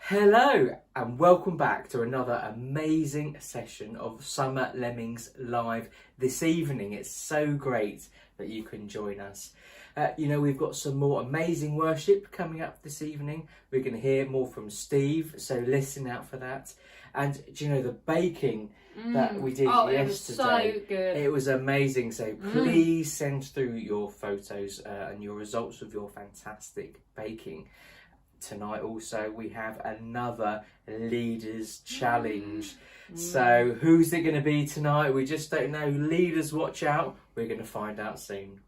Hello and welcome back to another amazing session of Summer Lemmings live this evening. It's so great that you can join us. We've got some more amazing worship coming up this evening. We're going to hear more from Steve, so listen out for that. And do you know the baking that we did yesterday? It was so good. It was amazing. So please send through your photos and your results of your fantastic baking. Tonight also we have another leaders challenge. So who's it going to be tonight? We just don't know. Leaders, watch out. We're going to find out soon.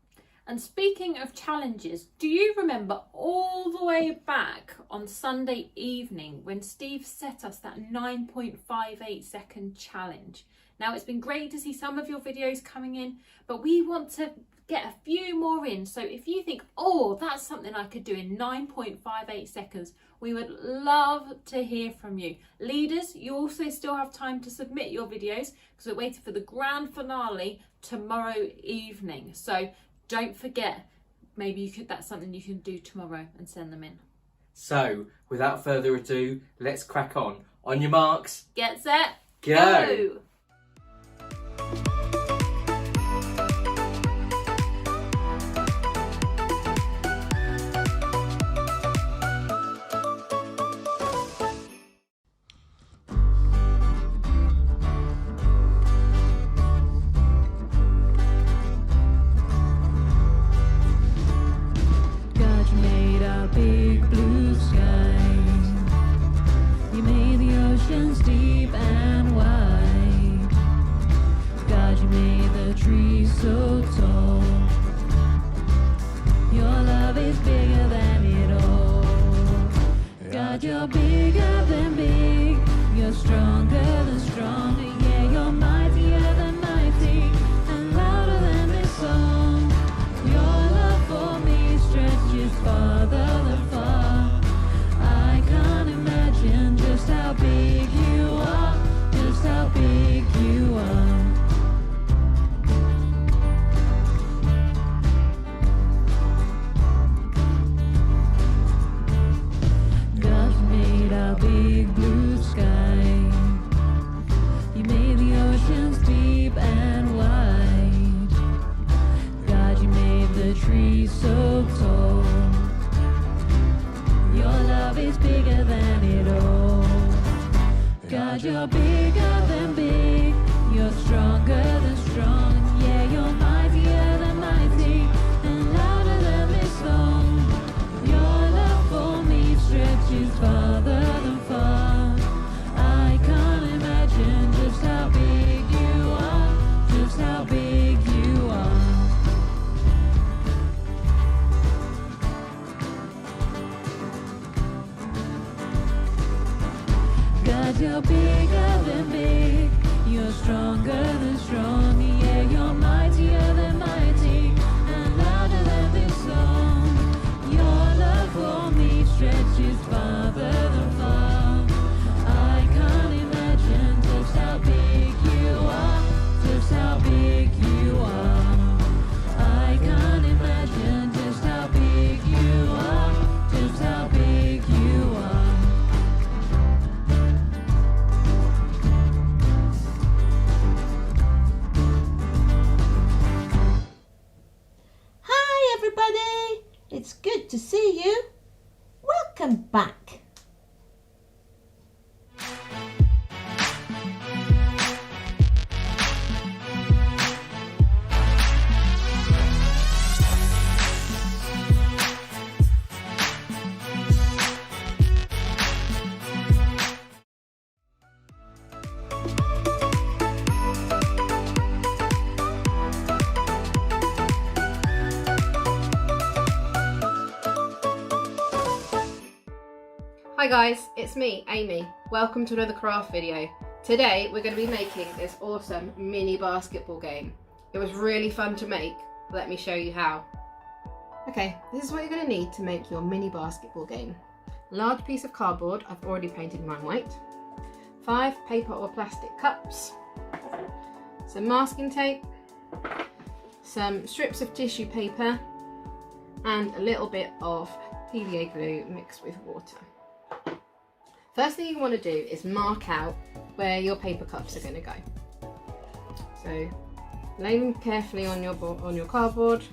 And speaking of challenges, do you remember all the way back on Sunday evening when Steve set us that 9.58 second challenge? Now, it's been great to see some of your videos coming in, but we want to get a few more in. So if you think, oh, that's something I could do in 9.58 seconds, we would love to hear from you. Leaders, you also still have time to submit your videos because we're waiting for the grand finale tomorrow evening. So don't forget, that's something you can do tomorrow and send them in. So without further ado, let's crack on. On your marks. Get set. Go. You're bigger than big, you're stronger than strong, yeah, you're mightier than mighty, and louder than this song. Your love for me stretches farther than far. I can't imagine just how big you are, just how big you are. Big blue sky, you made the oceans deep and wide. God, you made the trees so tall. Your love is bigger than it all. God, you're bigger than big, you're stronger than strong, yeah, you're mightier than mighty, and louder than this song. Your love for me stretches farther than far. I can't imagine just how big you are, just how big you are. God, you're bigger than big, you're stronger than strong, yeah, you're mightier than mighty, and louder than this song. Your love for me stretches farther than far. I can't imagine just how big you are, just how big you are. I can't imagine just how big you are, just how big you are. Hi everybody, it's good to see you. Welcome back. Hi guys, it's me, Amy. Welcome to another craft video. Today we're going to be making this awesome mini basketball game. It was really fun to make. Let me show you how. Okay, this is what you're going to need to make your mini basketball game. A large piece of cardboard, I've already painted mine white. 5 paper or plastic cups. Some masking tape. Some strips of tissue paper. And a little bit of PVA glue mixed with water. First thing you want to do is mark out where your paper cups are going to go. So lay them carefully on your cardboard.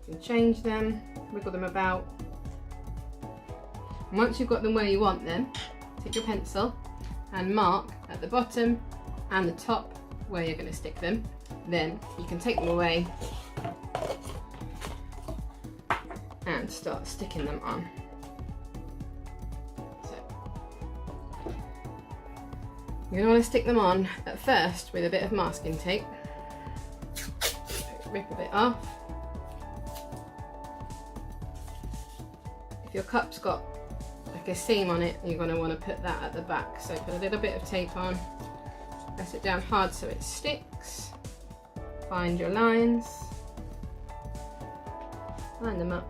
You can change them, wiggle them about. And once you've got them where you want them, take your pencil and mark at the bottom and the top where you're going to stick them. Then you can take them away and start sticking them on. So you're going to want to stick them on at first with a bit of masking tape. Rip a bit off. If your cup's got like a seam on it, you're going to want to put that at the back. So put a little bit of tape on, press it down hard so it sticks. Find your lines, line them up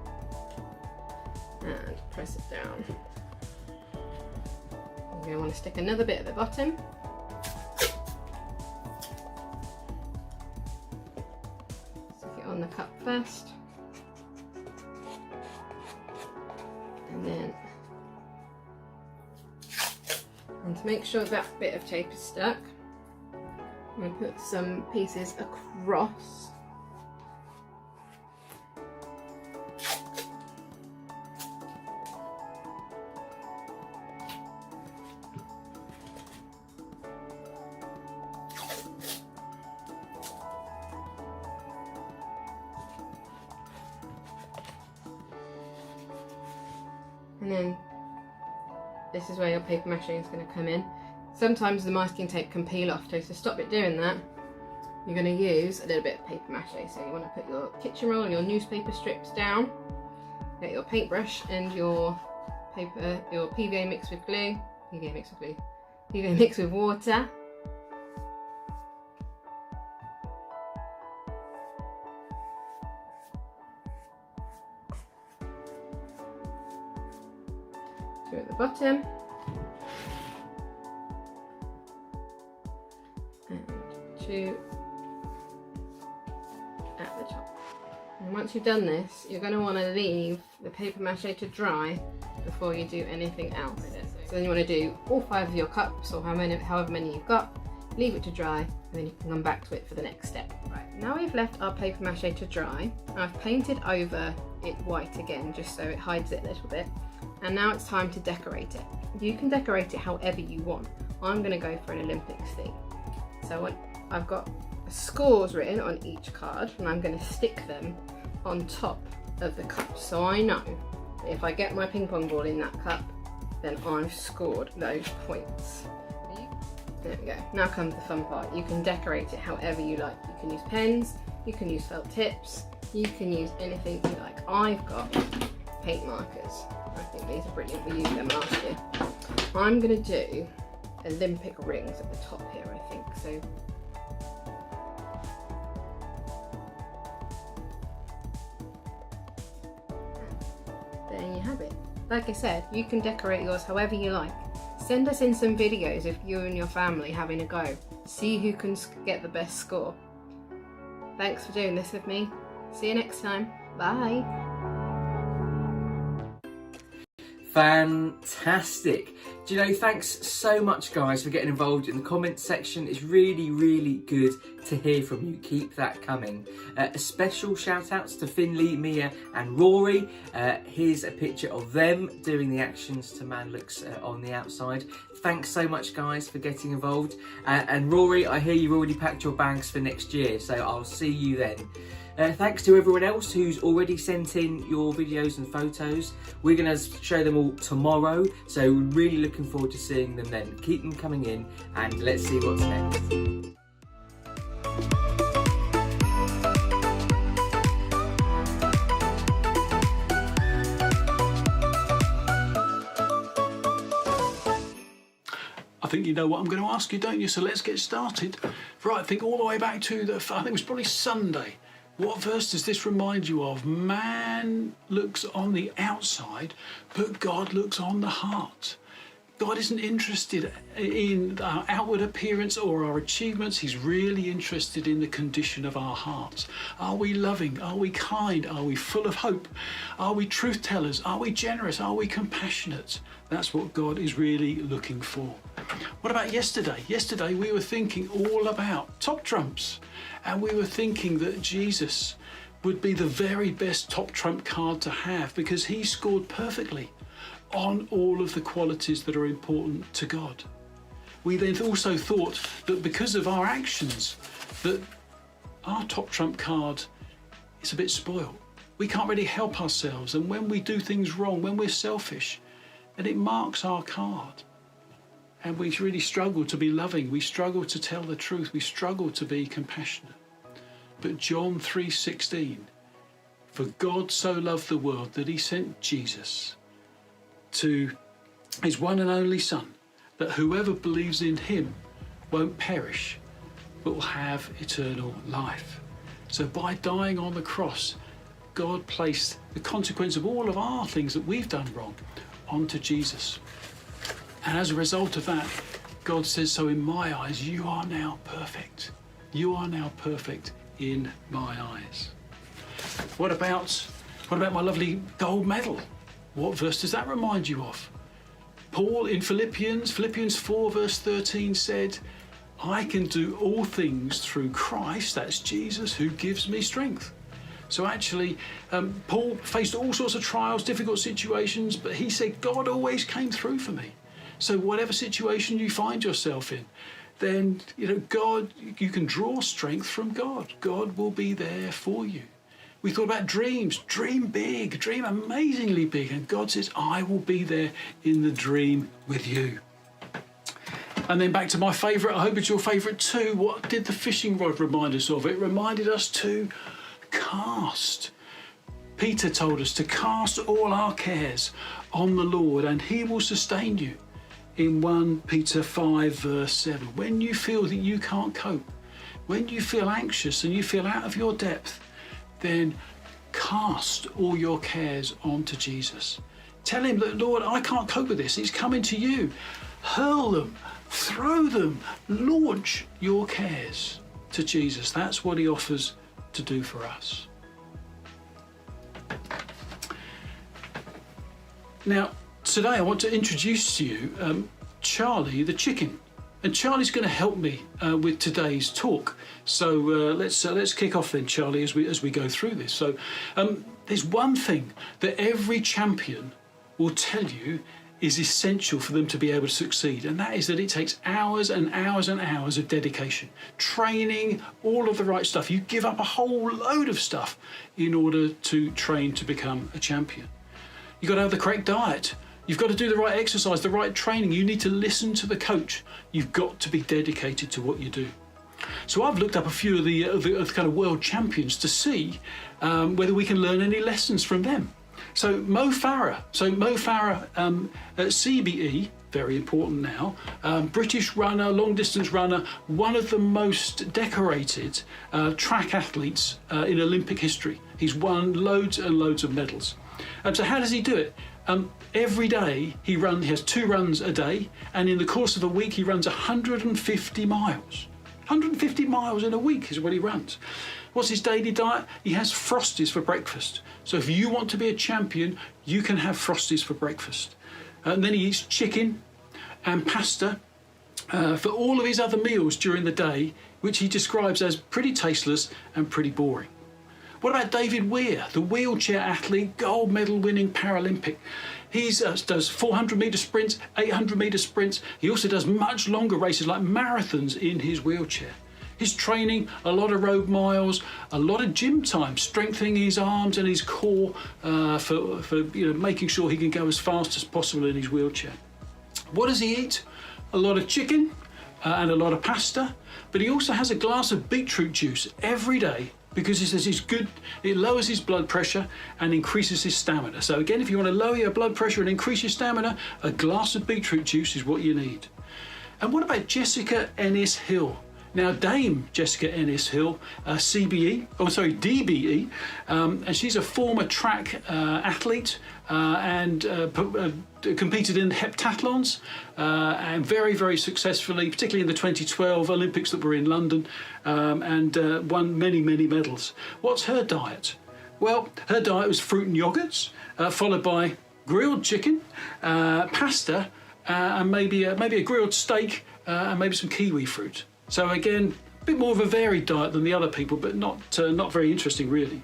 and press it down. You're going to want to stick another bit at the bottom. Stick it on the cup first. And then, and to make sure that bit of tape is stuck, I'm going to put some pieces across. And then this is where your paper mache is going to come in. Sometimes the masking tape can peel off, so to stop it doing that, you're going to use a little bit of paper mache. So you want to put your kitchen roll and your newspaper strips down, get your paintbrush and your paper, your PVA mixed with glue, PVA mixed with water. Two at the bottom. And two at the top. And once you've done this, you're going to want to leave the paper mache to dry before you do anything else. So then you want to do all 5 of your cups, or however many you've got, leave it to dry, and then you can come back to it for the next step. Right, now we've left our paper mache to dry. I've painted over it white again, just so it hides it a little bit. And now it's time to decorate it. You can decorate it however you want. I'm going to go for an Olympics theme. So I've got scores written on each card, and I'm going to stick them on top of the cup. So I know that if I get my ping pong ball in that cup, then I've scored those points. There we go. Now comes the fun part. You can decorate it however you like. You can use pens, you can use felt tips, you can use anything you like. I've got paint markers. I think these are brilliant. We used them last year. I'm going to do Olympic rings at the top here, I think. So there you have it. Like I said, you can decorate yours however you like. Send us in some videos of you and your family having a go. See who can get the best score. Thanks for doing this with me. See you next time. Bye. Fantastic. Do you know, thanks so much guys for getting involved in the comments section. It's really, really good to hear from you. Keep that coming. A special shout outs to Finley, Mia and Rory. Here's a picture of them doing the actions to man looks on the outside. Thanks so much guys for getting involved. And Rory, I hear you've already packed your bags for next year, so I'll see you then. Thanks to everyone else who's already sent in your videos and photos. We're going to show them all tomorrow, so really looking forward to seeing them then. Keep them coming in and let's see what's next. I think you know what I'm going to ask you, don't you? So let's get started. Right, think all the way back to I think it was probably Sunday. What verse does this remind you of? Man looks on the outside, but God looks on the heart. God isn't interested in our outward appearance or our achievements. He's really interested in the condition of our hearts. Are we loving? Are we kind? Are we full of hope? Are we truth tellers? Are we generous? Are we compassionate? That's what God is really looking for. What about yesterday? Yesterday we were thinking all about top trumps, and we were thinking that Jesus would be the very best top trump card to have because he scored perfectly on all of the qualities that are important to God. We then also thought that because of our actions, that our top trump card is a bit spoiled. We can't really help ourselves, and when we do things wrong, when we're selfish, then it marks our card. And we really struggle to be loving, we struggle to tell the truth, we struggle to be compassionate. But John 3:16, for God so loved the world that he sent Jesus to his one and only Son, that whoever believes in him won't perish, but will have eternal life. So by dying on the cross, God placed the consequence of all of our things that we've done wrong onto Jesus. And as a result of that, God says, so in my eyes, you are now perfect. You are now perfect in my eyes. What about my lovely gold medal? What verse does that remind you of? Paul in Philippians 4 verse 13 said, I can do all things through Christ, that's Jesus, who gives me strength. So actually, Paul faced all sorts of trials, difficult situations, but he said, God always came through for me. So whatever situation you find yourself in, then, God, you can draw strength from God. God will be there for you. We thought about dreams. Dream big, dream amazingly big. And God says, I will be there in the dream with you. And then back to my favourite, I hope it's your favourite too. What did the fishing rod remind us of? It reminded us to cast. Peter told us to cast all our cares on the Lord and he will sustain you. In 1 Peter 5 verse 7, when you feel that you can't cope, when you feel anxious and you feel out of your depth, then cast all your cares onto Jesus. Tell him that, Lord, I can't cope with this. It's coming to you. Hurl them, throw them, launch your cares to Jesus. That's what he offers to do for us. Now, today I want to introduce to you Charlie the chicken, and Charlie's going to help me with today's talk. So let's kick off then, Charlie, as we go through this. So there's one thing that every champion will tell you is essential for them to be able to succeed, and that is that it takes hours and hours and hours of dedication, training, all of the right stuff. You give up a whole load of stuff in order to train to become a champion. You've got to have the correct diet. You've got to do the right exercise, the right training. You need to listen to the coach. You've got to be dedicated to what you do. So I've looked up a few of the kind of world champions to see whether we can learn any lessons from them. So Mo Farah at CBE, very important now, British runner, long distance runner, one of the most decorated track athletes in Olympic history. He's won loads and loads of medals. So how does he do it? Every day he has 2 runs a day, and in the course of a week he runs 150 miles. 150 miles in a week is what he runs. What's his daily diet? He has Frosties for breakfast. So if you want to be a champion, you can have Frosties for breakfast. And then he eats chicken and pasta for all of his other meals during the day, which he describes as pretty tasteless and pretty boring. What about David Weir, the wheelchair athlete, gold medal winning Paralympic? He does 400 metre sprints, 800 metre sprints. He also does much longer races like marathons in his wheelchair. His training, a lot of road miles, a lot of gym time, strengthening his arms and his core for making sure he can go as fast as possible in his wheelchair. What does he eat? A lot of chicken and a lot of pasta, but he also has a glass of beetroot juice every day, because he says it's good, it lowers his blood pressure and increases his stamina. So again, if you want to lower your blood pressure and increase your stamina, a glass of beetroot juice is what you need. And what about Jessica Ennis Hill? Now Dame Jessica Ennis-Hill, DBE, and she's a former track athlete and competed in heptathlons and very, very successfully, particularly in the 2012 Olympics that were in London, and won many, many medals. What's her diet? Well, her diet was fruit and yogurts, followed by grilled chicken, pasta, and maybe a grilled steak, and maybe some kiwi fruit. So again, a bit more of a varied diet than the other people, but not very interesting really.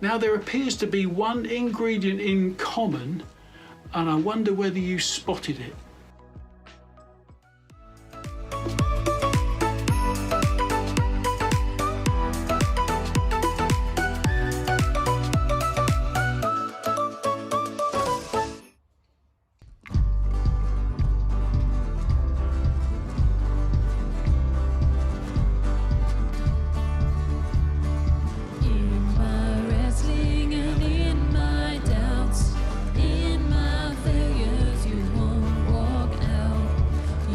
Now there appears to be one ingredient in common, and I wonder whether you spotted it. In my wrestling and in my doubts, in my failures, you won't walk out.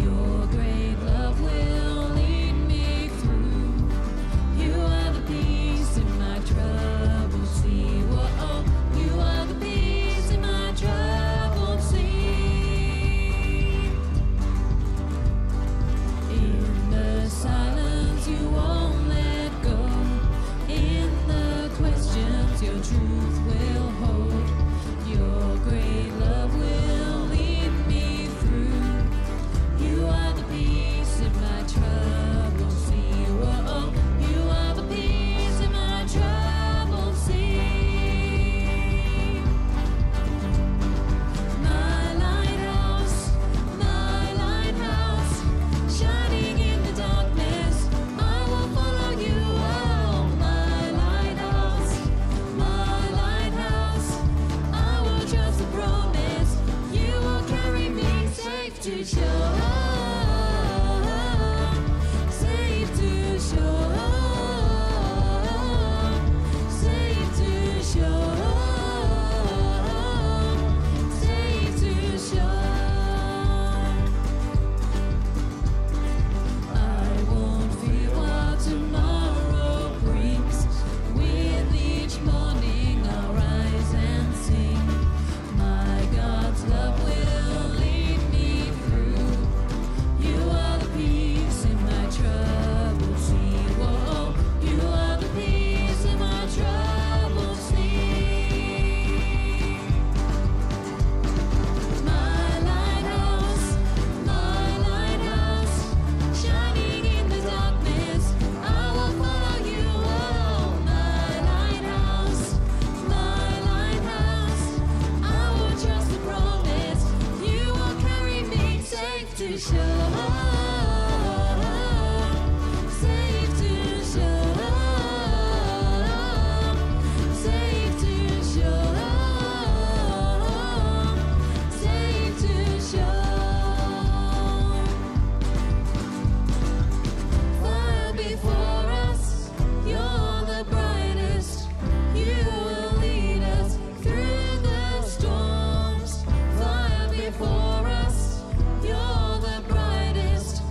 Your great love will lead me through. You are the peace in my troubled sea. Whoa, you are the peace in my troubled sea. In the silence, you won't let go. In the questions, your truth will hold. Your great love will lead me through. You are the peace in my troubled sea. Whoa, you are the peace in my troubled sea. My lighthouse, shining in the darkness, I will follow you. Oh, my lighthouse, I will trust the promise. You will carry me safe to shore, safe to shore, safe to shore, safe to shore. I won't fear what tomorrow brings. With each morning I'll rise and sing. My God's love will lead me through. You are the peace in my troubled sea. Whoa, you are the peace in my troubled sea. My lighthouse, shining in the darkness, I will follow you. Oh, my lighthouse, I will trust the promise. You will carry me safe to shore, safe to shore, safe to shore, safe to shore. Fire before us, you're the brightest. You will lead us through the storms. Fire before us, you're the brightest.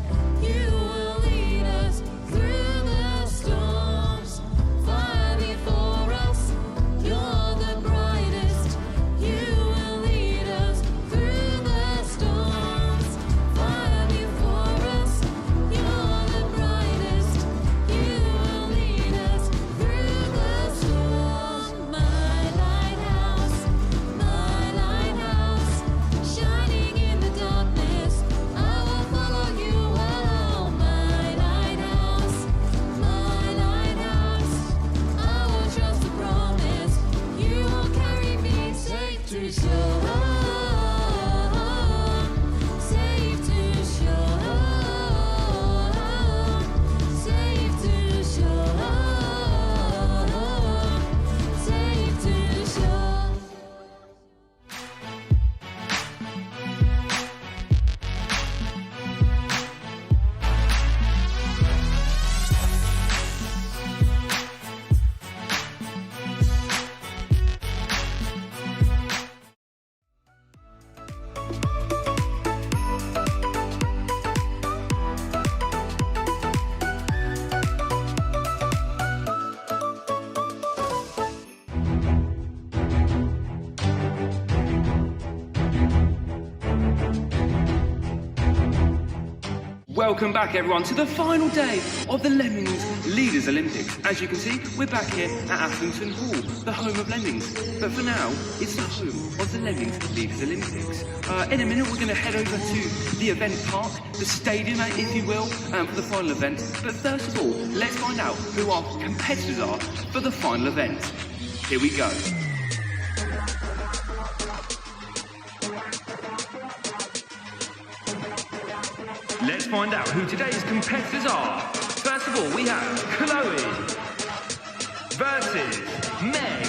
Welcome back everyone to the final day of the Lemmings Leaders Olympics. As you can see, we're back here at Athington Hall, the home of Lemmings. But for now, it's the home of the Lemmings Leaders Olympics. In a minute, we're going to head over to the event park, the stadium, if you will, for the final event. But first of all, let's find out who our competitors are for the final event. Here we go. Let's find out who today's competitors are. First of all, we have Chloe versus Meg.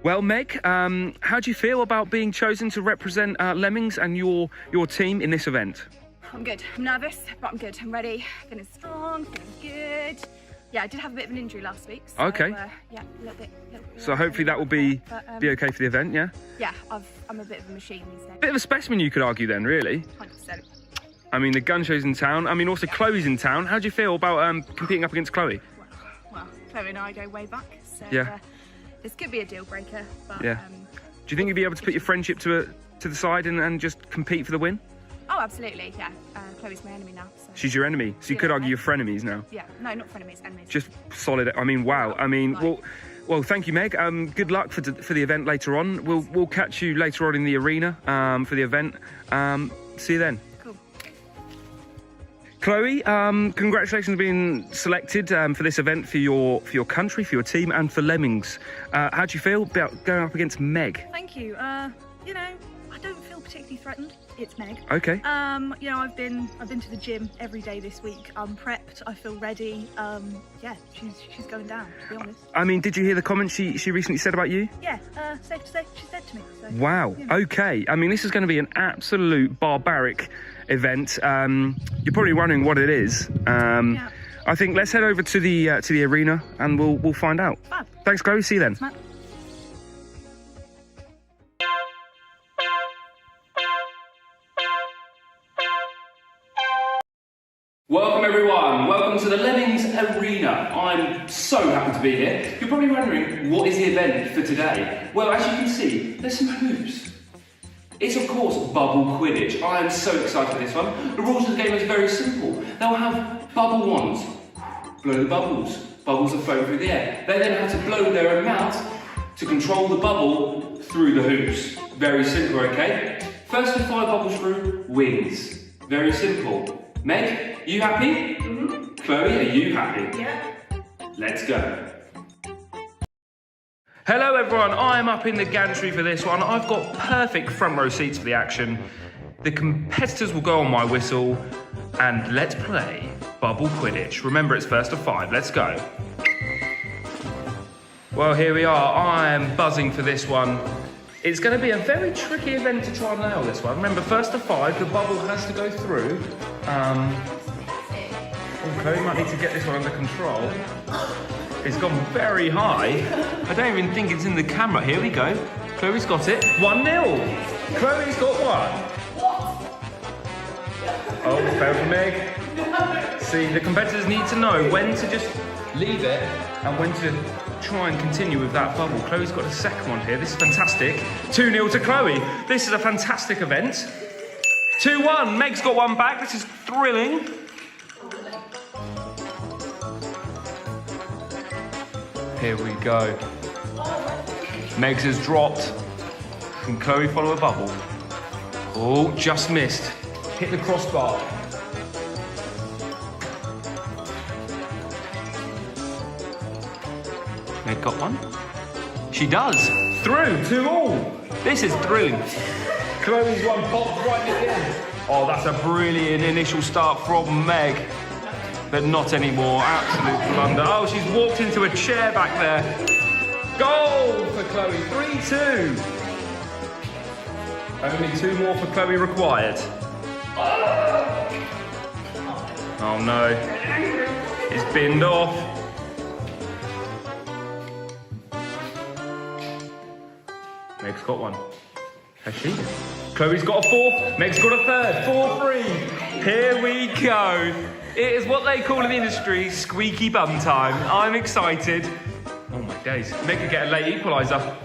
Well, Meg, how do you feel about being chosen to represent Lemmings and your team in this event? I'm good. I'm nervous, but I'm good. I'm ready. Feeling strong, feeling good. Yeah, I did have a bit of an injury last week. So, okay. Yeah, a little bit. So hopefully that will be okay for the event, yeah? Yeah, I'm a bit of a machine these days. Bit of a specimen, you could argue then, really. 100%. I mean, the gun show's in town. I mean, also Chloe's in town. How do you feel about competing up against Chloe? Well, Chloe and I go way back, so yeah. This could be a deal breaker. But, yeah. Do you think you'd be able to put your friendship to the side and just compete for the win? Oh, absolutely, yeah. Chloe's my enemy now. So. She's your enemy, so you could argue you're frenemies now. Yeah, no, not frenemies, enemies. Just solid. I mean, wow. I mean, well, thank you, Meg. Good luck for the event later on. We'll catch you later on in the arena for the event. See you then. Cool. Chloe, congratulations on being selected for this event for your country, for your team, and for Lemmings. How do you feel about going up against Meg? Thank you. You know, I don't feel particularly threatened. It's Meg. Okay. You know, I've been to the gym every day this week. I'm prepped. I feel ready. Yeah, she's going down, to be honest. I mean, did you hear the comments she recently said about you? Yeah, safe to say, she said to me. So, wow. Yeah. Okay. I mean, this is going to be an absolute barbaric event. You're probably wondering what it is. Yeah. I think let's head over to the arena and we'll find out. Fab. Thanks, Chloe. See you then. Thanks, Matt. Welcome everyone, welcome to the Lemmings Arena. I'm so happy to be here. You're probably wondering, what is the event for today? Well, as you can see, there's some hoops. It's of course bubble Quidditch. I am so excited for this one. The rules of the game is very simple. They'll have bubble wands, blow the bubbles. Bubbles are flown through the air. They then have to blow their amount to control the bubble through the hoops. Very simple, okay? First to 5 bubbles through wins. Very simple. Meg, you happy? Mm-hmm. Chloe, are you happy? Yeah. Let's go. Hello everyone, I'm up in the gantry for this one. I've got perfect front row seats for the action. The competitors will go on my whistle and let's play Bubble Quidditch. Remember, it's first to 5, let's go. Well, here we are, I'm buzzing for this one. It's going to be a very tricky event to try and nail this one. Remember, first to 5, the bubble has to go through. Chloe might need to get this one under control. It's gone very high. I don't even think it's in the camera. Here we go. Chloe's got it. 1-0. Chloe's got 1. Oh, fail for Meg. See, the competitors need to know when to just leave it and when to try and continue with that bubble. Chloe's got a second one here. This is fantastic. 2-0 to Chloe. This is a fantastic event. 2-1. Meg's got one back. This is thrilling. Here we go. Meg's has dropped. Can Chloe follow a bubble? Oh, just missed. Hit the crossbar. Meg got one. She does. Through, 2-2. This is thrilling. Chloe's one popped right at the end. Oh, that's a brilliant initial start from Meg. But not anymore. Absolute blunder. Oh, she's walked into a chair back there. Goal for Chloe. 3-2. Only 2 more for Chloe required. Oh no. It's binned off. Meg's got one. Has she? Chloe's got a 4th. Meg's got a 3rd. 4-3. Here we go. It is what they call in the industry squeaky bum time. I'm excited. Oh my days. Meg could get a late equaliser.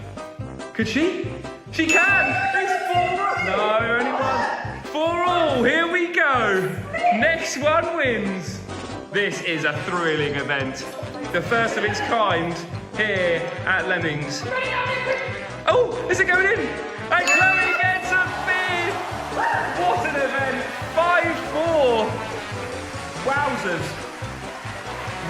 Could she? She can! It's 4-all! No, only one. 4-all, here we go. Next one wins. This is a thrilling event. The first of its kind here at Lemmings. Oh, is it going in? And Chloe gets a fifth! What an event! 5-4. Wowzers.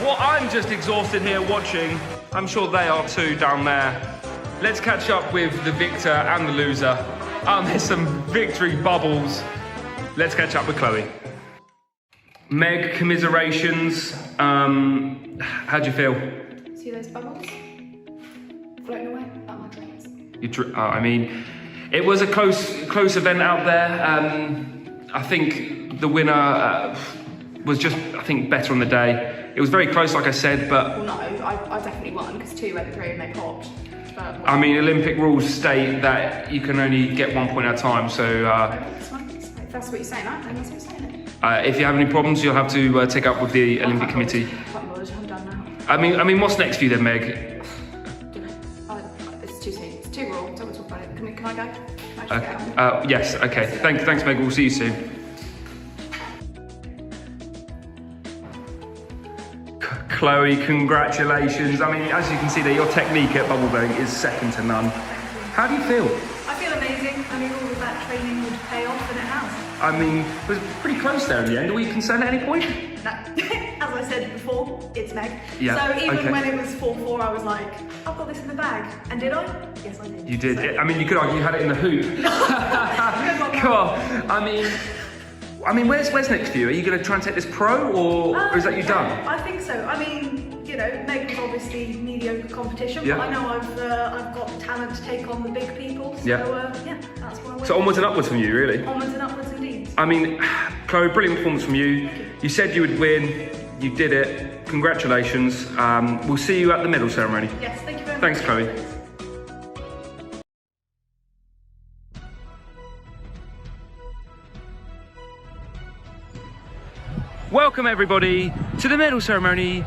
What, I'm just exhausted here watching. I'm sure they are too down there. Let's catch up with the victor and the loser. There's some victory bubbles. Let's catch up with Chloe. Meg, commiserations. How'd you feel? See those bubbles? Floating away at my dreams. I mean, it was a close event out there. I think the winner was just, I think, better on the day. It was very close, like I said, but... Well, no, I definitely won, because 2 went through and they popped. But, I mean, Olympic rules state that you can only get 1 point at a time, so... if that's what you're saying, then that's what you're saying. if you have any problems, you'll have to take up with the Olympic Committee. I'm done now. I mean, what's next for you then, Meg? It's too soon. It's too raw. Don't want to talk about it. Can I go? Can I just Okay. get on? Yes, okay. Thanks, Meg. We'll see you soon. Chloe, congratulations. I mean, as you can see there, your technique at bubble blowing is second to none. How do you feel? I feel amazing. I mean, all of that training would pay off, and it has. I mean, it was pretty close there in the end. Were you concerned at any point? No. As I said before, it's Meg. Yeah, So even okay. when it was 4-4, I was like, I've got this in the bag. And did I? Yes, I did. You did. So- I mean, you could argue you had it in the hoop. Come on. I mean, where's next for you? Are you going to try and take this pro, or is that you done? I think so. I mean, you know, Meg was obviously mediocre competition, Yeah. but I know I've got talent to take on the big people. So Yeah. yeah, that's why I went. So onwards and upwards from you, really? Onwards and upwards indeed. I mean, Chloe, brilliant performance from you. You said you would win. You did it. Congratulations. We'll see you at the medal ceremony. Yes, thank you very much. Thanks, Chloe. Welcome everybody to the medal ceremony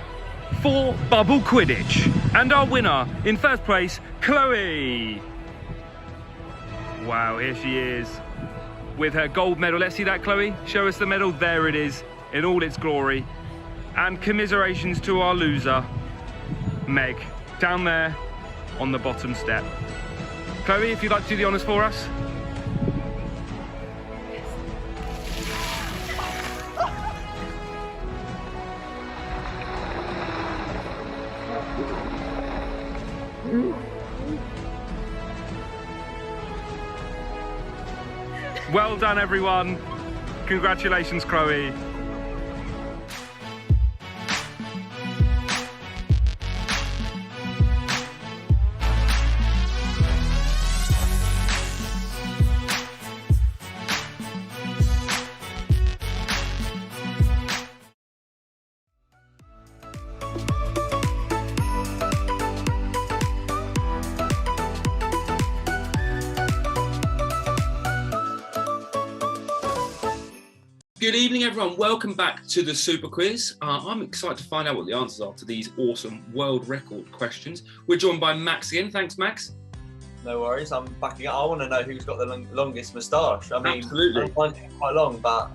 for Bubble Quidditch. And our winner in first place, Chloe. Wow, here she is with her gold medal. Let's see that, Chloe. Show us the medal. There it is in all its glory. And commiserations to our loser, Meg, down there on the bottom step. Chloe, if you'd like to do the honours for us. Well done, everyone. Congratulations, Chloe. Good evening, everyone. Welcome back to the Super Quiz. I'm excited to find out what the answers are to these awesome world record questions. We're joined by Max again. Thanks, Max. No worries, I'm backing up. I want to know who's got the longest moustache. I mean, Absolutely. mine's quite long, but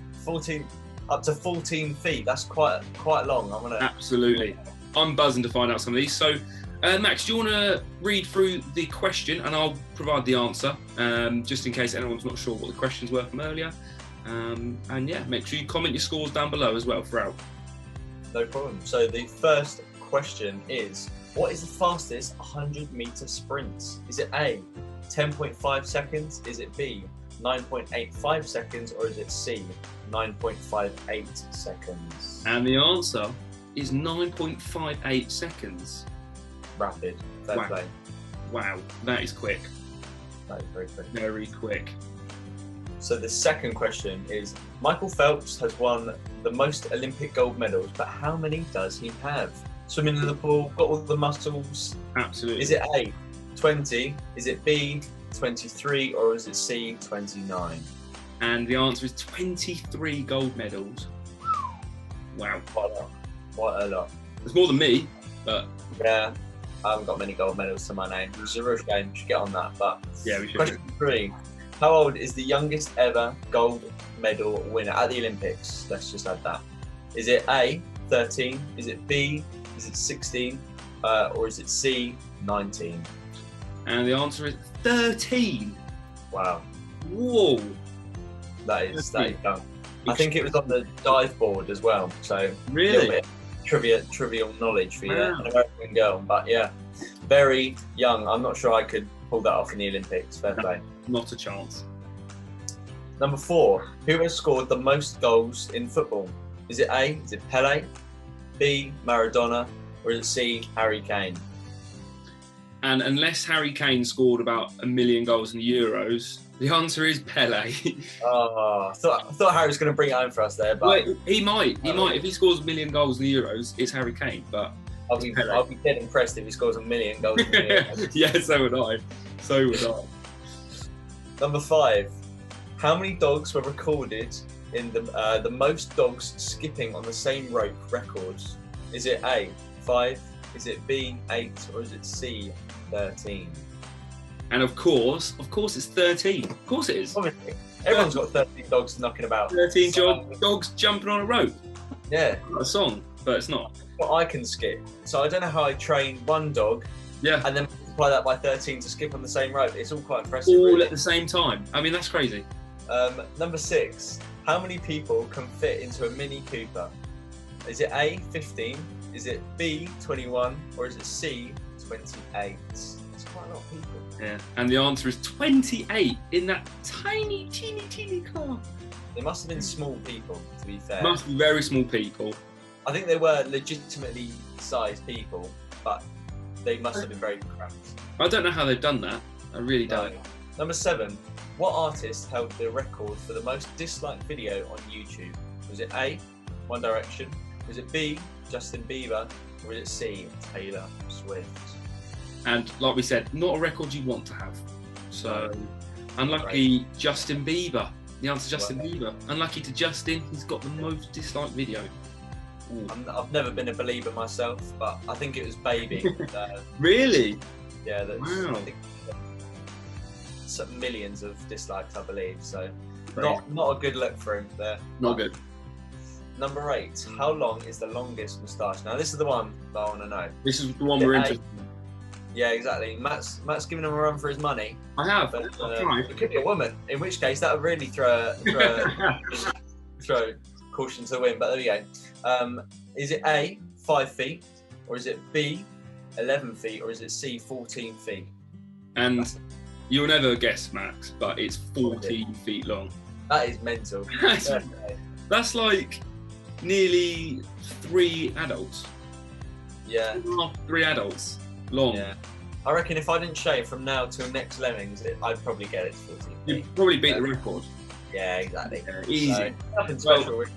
up to 14 feet. That's quite long. I'm gonna. Absolutely. I'm buzzing to find out some of these. So, Max, do you want to read through the question and I'll provide the answer, just in case anyone's not sure what the questions were from earlier. And yeah, make sure you comment your scores down below as well throughout. No problem. So the first question is, what is the fastest 100-meter sprint? Is it A, 10.5 seconds? Is it B, 9.85 seconds? Or is it C, 9.58 seconds? And the answer is 9.58 seconds. Rapid. Fair Wow. play. Wow, that is quick. That is very quick. Very quick. So the second question is, Michael Phelps has won the most Olympic gold medals, but how many does he have? Swimming in the pool, got all the muscles. Absolutely. Is it A, 20? Is it B, 23? Or is it C, 29? And the answer is 23 gold medals. Wow. Quite a lot. Quite a lot. It's more than me, but Yeah. I haven't got many gold medals to my name. It was a real shame. We should get on that. But Yeah, we should. question 3. How old is the youngest ever gold medal winner at the Olympics? Let's just add that. Is it A, 13? Is it B, is it 16? Or is it C, 19? And the answer is 13. Wow. Whoa. That is young. I think it was on the dive board as well. So Really? a little bit of trivial knowledge for you. Wow. An American girl. But yeah, very young. I'm not sure I could pull that off in the Olympics. Fair play. Not a chance. Number 4. Who has scored the most goals in football? Is it A, is it Pele, B, Maradona, or is it C, Harry Kane? And unless Harry Kane scored about 1 million goals in the Euros, the answer is Pele. Oh, I thought Harry was going to bring it home for us there, but Well, he might. If he scores 1 million goals in the Euros, it's Harry Kane. But I'll be dead impressed if he scores 1 million goals in the Euros. yeah, so would I. So would I. Number 5. How many dogs were recorded in the most dogs skipping on the same rope records? Is it A, 5? Is it B, 8? Or is it C, 13? And of course it's 13. Of course it is. Obviously, everyone's got 13 dogs knocking about. 13 dogs jumping on a rope. Yeah. Not a song, but it's not. Well, I can skip. So I don't know how I train one dog Yeah. and then multiply that by 13 to skip on the same rope. It's all quite impressive. All really. at the same time. I mean, that's crazy. Number 6. How many people can fit into a Mini Cooper? Is it A, 15? Is it B, 21? Or is it C, 28? It's quite a lot of people. Yeah. And the answer is 28 in that tiny, teeny car. They must have been small people, to be fair. Must be very small people. I think they were legitimately sized people, but they must have been very cramped. I don't know how they've done that. I really don't. No. Number 7. What artist held the record for the most disliked video on YouTube? Was it A, One Direction? Was it B, Justin Bieber? Or was it C, Taylor Swift? And like we said, not a record you want to have. So, unlucky Justin Bieber. The answer is Justin Bieber. Unlucky to Justin, he's got the most disliked video. I've never been a believer myself, but I think it was Baby. Really? Yeah, that's, Wow. I think some millions of dislikes, I believe. So Right. not a good look for him there. Not good. Number 8. How long is the longest moustache? Now this is the one that I want to know. This is the one we're Yeah, interested in. Yeah, exactly. Matt's giving him a run for his money. I have. But I've tried. it could be a woman, in which case that would really throw caution to the wind. But there we go. Is it A, 5 feet, or is it B, 11 feet, or is it C, 14 feet? And you'll never guess, Max, but it's 14 feet long. That is mental. That's like nearly 3 adults. Yeah. 3 adults long. Yeah. I reckon if I didn't shave from now till next Lemmings, I'd probably get it to 14 feet. You'd probably beat the record. Yeah, exactly. Yeah, easy. So, nothing special. Well,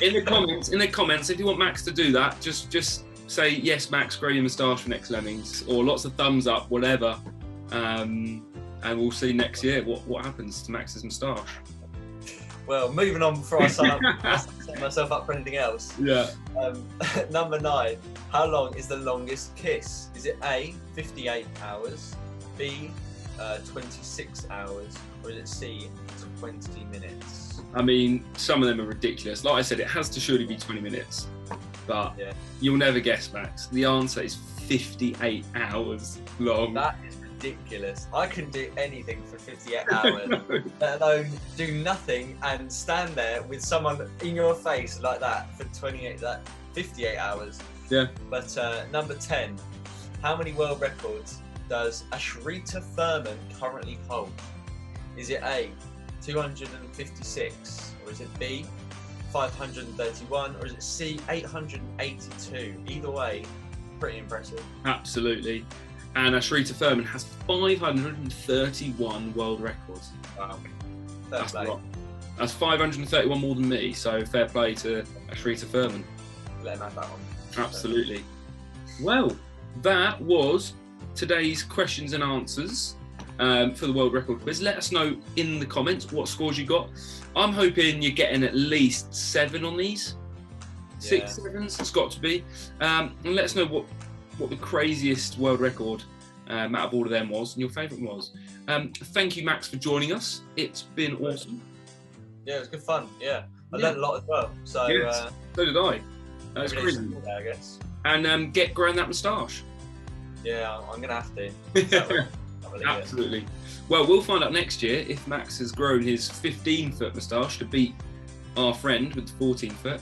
in the comments, if you want Max to do that, just say yes, Max, grow your moustache for next Lemmings, or lots of thumbs up, whatever. And we'll see next year what happens to Max's moustache. Well, moving on before I set myself up for anything else. Yeah. Number 9. How long is the longest kiss? Is it A, 58 hours, B, 26 hours, or is it C, 20 minutes? I mean, some of them are ridiculous. Like I said, it has to surely be 20 minutes. But Yeah. you'll never guess, Max. The answer is 58 hours long. That is ridiculous. I couldn't do anything for 58 hours, let alone do nothing and stand there with someone in your face like that for 58 hours. Yeah. But number 10, how many world records does Ashrita Furman currently hold? Is it A, 256, or is it B, 531, or is it C, 882? Either way, pretty impressive. Absolutely. And Ashrita Furman has 531 world records. Wow. That's a lot. That's 531 more than me, so fair play to Ashrita Furman. Let him have that one. Absolutely. Well, that was today's questions and answers for the world record quiz. Let us know in the comments what scores you got. I'm hoping you're getting at least 7 on these. 6, 7s, it's got to be. And let us know what what the craziest world record out of all of them was, and your favourite was. Thank you, Max, for joining us. It's been awesome. Yeah, it was good fun. Yeah, I learned a lot as well. So yes, so did I. That's every day's crazy. a day, I guess. And get growing that moustache. Yeah, I'm gonna have to. Absolutely. Well, we'll find out next year if Max has grown his 15-foot moustache to beat our friend with the 14-foot.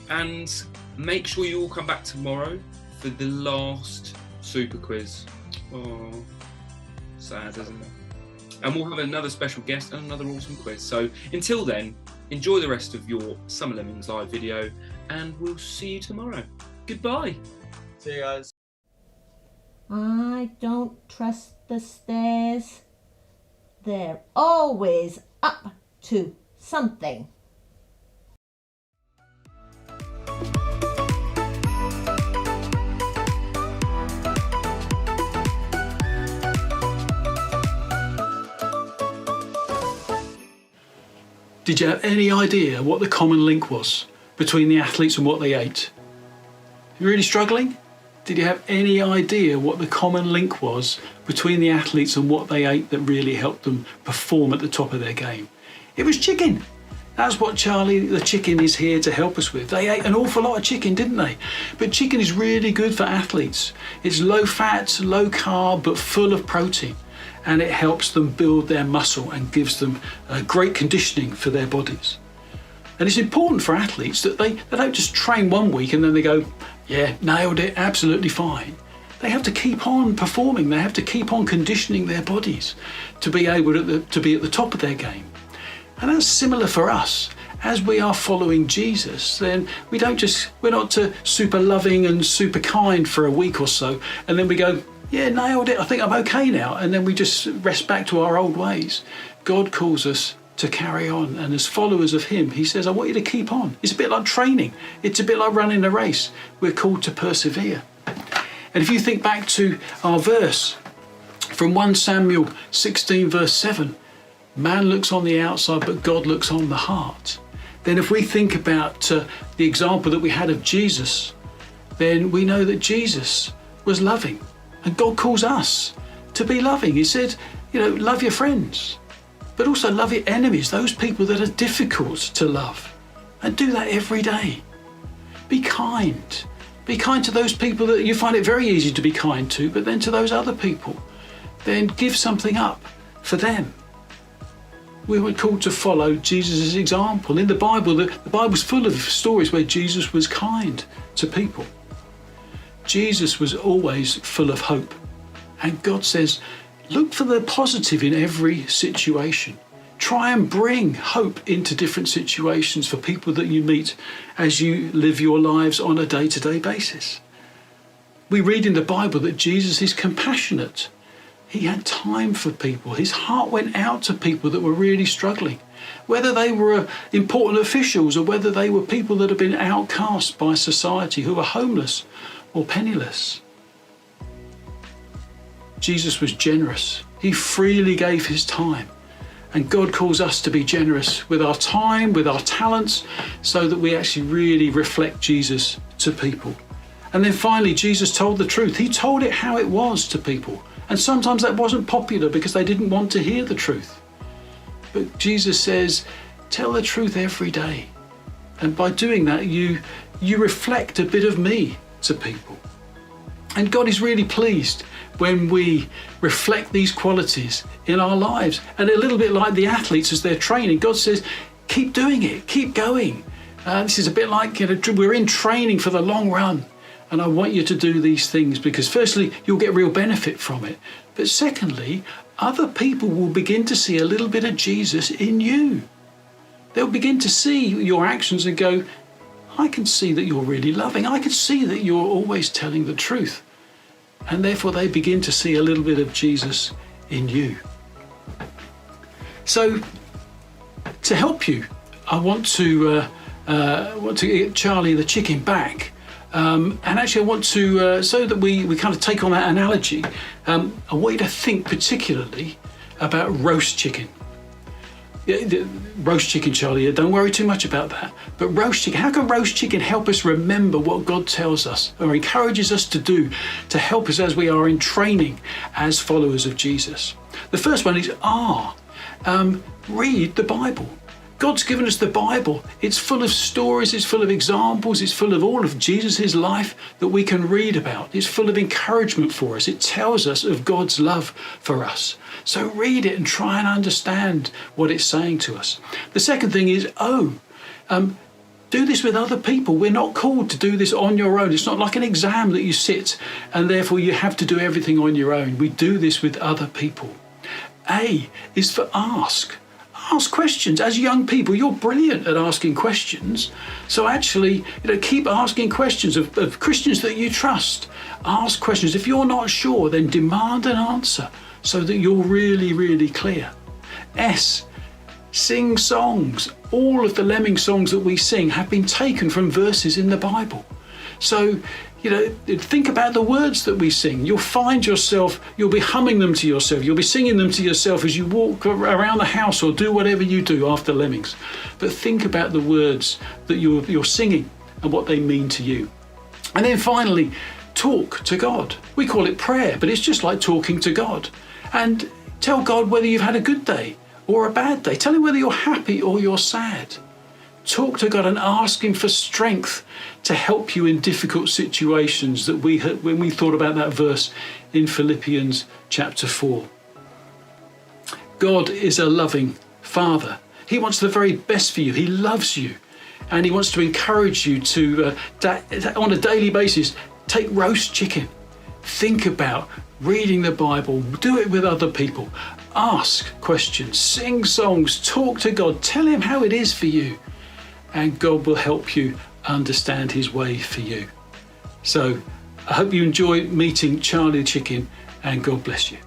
And make sure you all come back tomorrow for the last super quiz. Oh, sad, isn't it? And we'll have another special guest and another awesome quiz. So until then, enjoy the rest of your Summer Lemmings live video, and we'll see you tomorrow. Goodbye. See you guys. I don't trust the stairs. They're always up to something. Did you have any idea what the common link was between the athletes and what they ate? You really struggling? Did you have any idea what the common link was between the athletes and what they ate that really helped them perform at the top of their game? It was chicken. That's what Charlie the chicken is here to help us with. They ate an awful lot of chicken, didn't they? But chicken is really good for athletes. It's low fat, low carb, but full of protein. And it helps them build their muscle and gives them great conditioning for their bodies. And it's important for athletes that they don't just train one week and then they go, yeah, nailed it, absolutely fine. They have to keep on performing. They have to keep on conditioning their bodies to be able to be at the top of their game. And that's similar for us. As we are following Jesus, then we're not super loving and super kind for a week or so, and then we go, yeah, nailed it, I think I'm okay now, and then we just rest back to our old ways. God calls us to carry on, and as followers of him, he says, I want you to keep on. It's a bit like training. It's a bit like running a race. We're called to persevere. And if you think back to our verse from 1 Samuel 16 verse 7, man looks on the outside, but God looks on the heart. Then if we think about the example that we had of Jesus, then we know that Jesus was loving. And God calls us to be loving. He said, love your friends, but also love your enemies, those people that are difficult to love. And do that every day. Be kind. Be kind to those people that you find it very easy to be kind to, but then to those other people, then give something up for them. We were called to follow Jesus' example. In the Bible, the Bible's full of stories where Jesus was kind to people. Jesus was always full of hope. And God says, look for the positive in every situation. Try and bring hope into different situations for people that you meet as you live your lives on a day-to-day basis. We read in the Bible that Jesus is compassionate. He had time for people. His heart went out to people that were really struggling, whether they were important officials or whether they were people that had been outcast by society, who were homeless or penniless. Jesus was generous. He freely gave his time. And God calls us to be generous with our time, with our talents, so that we actually really reflect Jesus to people. And then finally, Jesus told the truth. He told it how it was to people. And sometimes that wasn't popular because they didn't want to hear the truth. But Jesus says, tell the truth every day. And by doing that, you reflect a bit of me to people. And God is really pleased when we reflect these qualities in our lives. And a little bit like the athletes as they're training, God says, keep doing it, keep going. This is a bit like, we're in training for the long run. And I want you to do these things because firstly, you'll get real benefit from it. But secondly, other people will begin to see a little bit of Jesus in you. They'll begin to see your actions and go, I can see that you're really loving. I can see that you're always telling the truth. And therefore they begin to see a little bit of Jesus in you. So to help you, I want to get Charlie the chicken back. And actually I want to, so that we kind of take on that analogy, I want you to think particularly about roast chicken. roast chicken, Charlie, don't worry too much about that. But roast chicken, how can roast chicken help us remember what God tells us or encourages us to do to help us as we are in training as followers of Jesus? The first one is read the Bible. God's given us the Bible. It's full of stories, it's full of examples, it's full of all of Jesus' life that we can read about. It's full of encouragement for us. It tells us of God's love for us. So read it and try and understand what it's saying to us. The second thing is do this with other people. We're not called to do this on your own. It's not like an exam that you sit and therefore you have to do everything on your own. We do this with other people. A is for ask. Ask questions. As young people, you're brilliant at asking questions. So actually, keep asking questions of Christians that you trust. Ask questions. If you're not sure, then demand an answer so that you're really, really clear. S, sing songs. All of the Lemming songs that we sing have been taken from verses in the Bible. So, think about the words that we sing. You'll find yourself, you'll be humming them to yourself. You'll be singing them to yourself as you walk around the house or do whatever you do after Lemmings. But think about the words that you're singing and what they mean to you. And then finally, talk to God. We call it prayer, but it's just like talking to God. And tell God whether you've had a good day or a bad day. Tell him whether you're happy or you're sad. Talk to God and ask him for strength to help you in difficult situations that we had when we thought about that verse in Philippians chapter 4. God is a loving Father. He wants the very best for you. He loves you and he wants to encourage you to, on a daily basis, take roast chicken. Think about reading the Bible. Do it with other people. Ask questions, sing songs, talk to God. Tell him how it is for you. And God will help you understand his way for you. So I hope you enjoy meeting Charlie the Chicken and God bless you.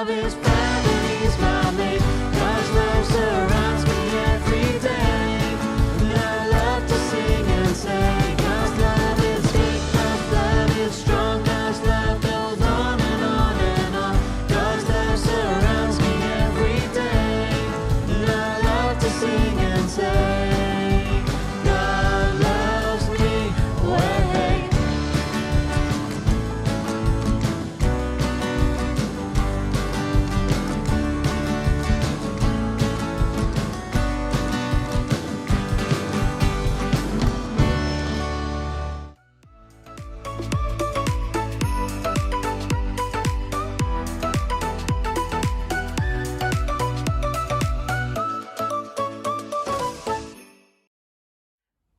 love is family's my mate. God's love surrounds me every day. And I love to sing and say, God's love is sweet, God's love is strong, God's love goes on and on and on. God's love surrounds me every day. And I love to sing and say, God loves me. Way.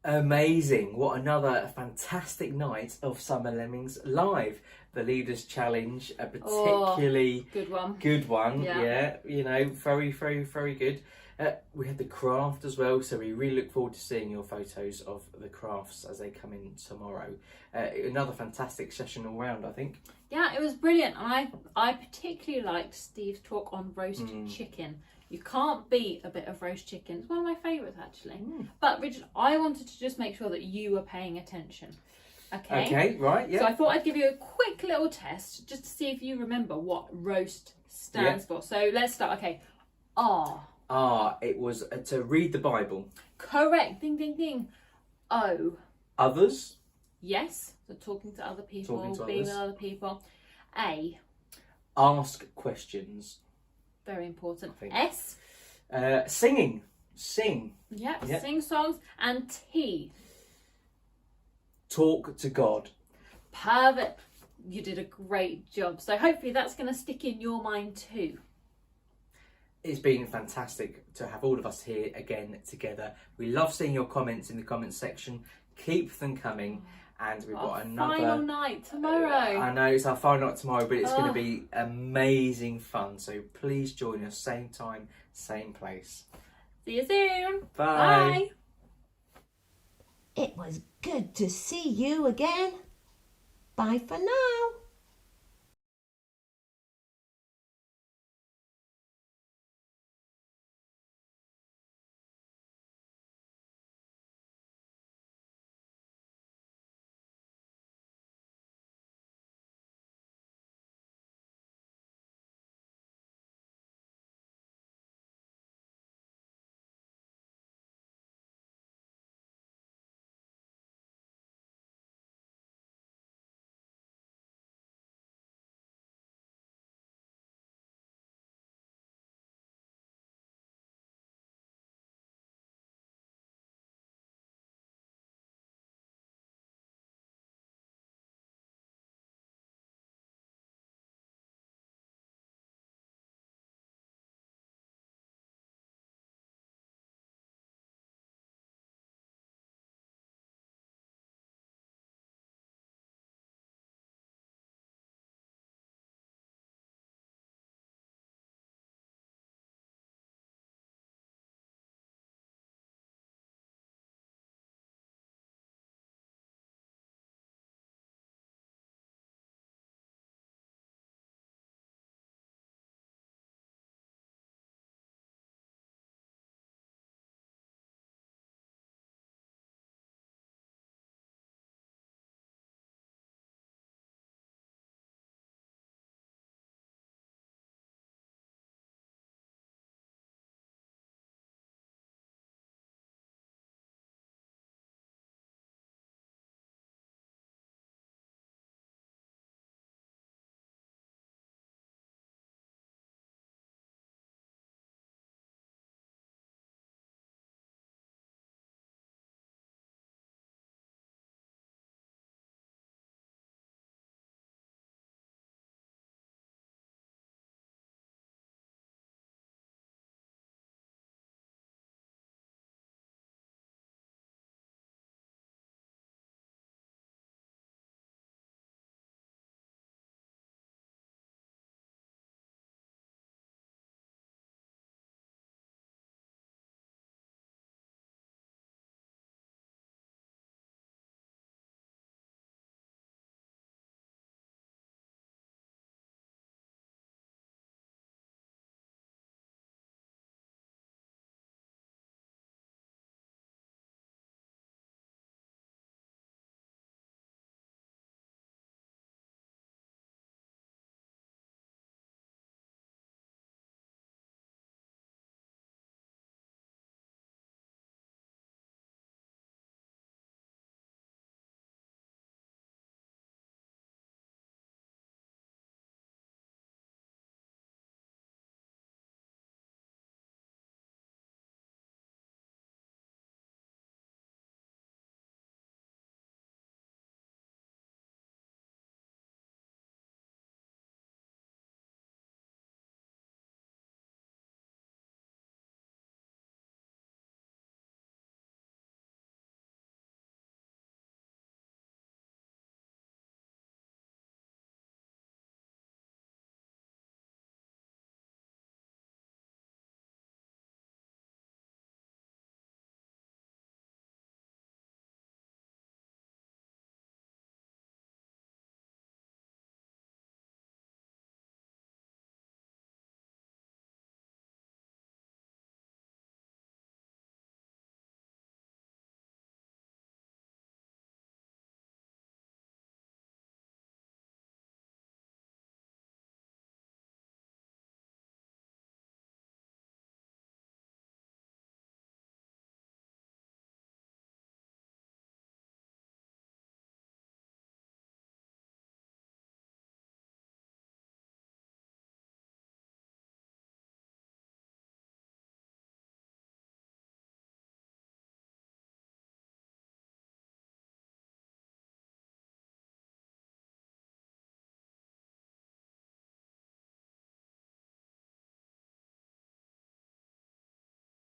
Amazing. What another fantastic night of Summer Lemmings live. The Leaders Challenge, a particularly Good one. good one. Yeah. Yeah, you know, very, very, very good. We had the craft as well, so we really look forward to seeing your photos of the crafts as they come in tomorrow. Another fantastic session all round, I think. Yeah, it was brilliant. I particularly liked Steve's talk on roast chicken. You can't beat a bit of roast chicken. It's one of my favourites, actually. But Richard, I wanted to just make sure that you were paying attention. Okay? Okay, right, yeah. So I thought I'd give you a quick little test just to see if you remember what roast stands for. So let's start. Okay. R. It was to read the Bible. Correct. Ding, ding, ding. O. Others. Yes. So talking to other people, Talking to being others. with other people. A. Ask questions. Very important. I think. S. Singing. Sing. Yep. Yep. Sing songs. And T. Talk to God. Perfect. You did a great job. So hopefully that's going to stick in your mind too. It's been fantastic to have all of us here again together. We love seeing your comments in the comments section. Keep them coming. And we've got another final night tomorrow. I know it's our final night tomorrow, but it's going to be amazing fun. So please join us, same time, same place. See you soon. Bye. Bye. It was good to see you again. Bye for now.